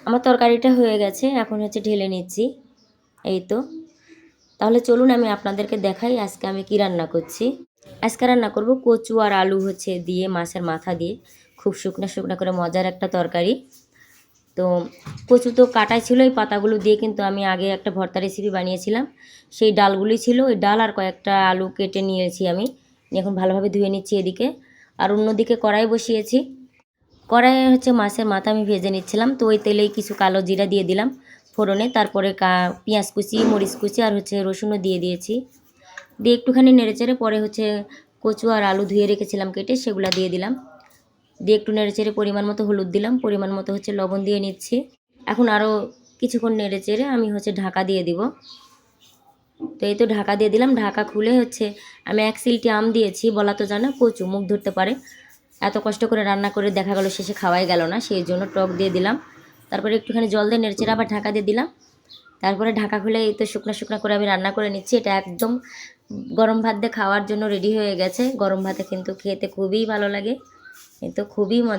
আমার তরকারিটা হয়ে গেছে, এখন হচ্ছে ঢেলে নিচ্ছি। এই তো, তাহলে চলুন আমি আপনাদেরকে দেখাই আজকে আমি কি রান্না করছি। আজকে রান্না করব কচু আর আলু হচ্ছে দিয়ে, মাছের মাথা দিয়ে, খুব শুকনো শুকনো করে মজার একটা তরকারি। তো কচু তো কাটাই ছিল, এই পাতাগুলো দিয়ে কিন্তু আমি আগে একটা ভর্তা রেসিপি বানিয়েছিলাম। সেই ডালগুলি ছিল, ওই ডাল আর কয়েকটা আলু কেটে নিয়েছি আমি, এখন ভালোভাবে ধুয়ে নিচ্ছি এদিকে। আর অন্যদিকে কড়াই বসিয়েছি। কড়াইয়ে হচ্ছে মাছের মাথা আমি ভেজে নিচ্ছিলাম। তো ওই তেলেই কিছু কালো জিরা দিয়ে দিলাম ফোড়নে, তারপরে পেঁয়াজ কুচি, মরিচ কুচি আর হচ্ছে রসুনও দিয়ে দিয়েছি। দিয়ে একটুখানি নেড়েচেড়ে পরে হচ্ছে কচু আর আলু ধুয়ে রেখেছিলাম কেটে, সেগুলো দিয়ে দিলাম। দিয়ে একটু নেড়েচেড়ে পরিমাণ মতো হলুদ দিলাম, পরিমাণ মতো হচ্ছে লবণ দিয়ে নিচ্ছি। এখন আরও কিছুক্ষণ নেড়েচেড়ে আমি হচ্ছে ঢাকা দিয়ে দিব। তো এই তো ঢাকা দিয়ে দিলাম। ঢাকা খুলে হচ্ছে আমি 1 সিলটি আম দিয়েছি, বলা তো জানা কচু মুখ ধরতে পারে। এত কষ্ট করে রান্না করে দেখা গেল শেষে খাওয়াই গেল না, সেই জন্য টক দিয়ে দিলাম। তারপরে একটুখানি জল দিয়ে নেড়েচেড়ে আবার ঢাকা দিয়ে দিলাম। তারপরে ঢাকা খুলে এই তো শুকনো শুকনো করে আমি রান্না করে নিচ্ছি। এটা একদম গরম ভাত দিয়ে খাওয়ার জন্য রেডি হয়ে গেছে। গরম ভাতে কিন্তু খেতে খুবই ভালো লাগে, এই তো খুবই মজা।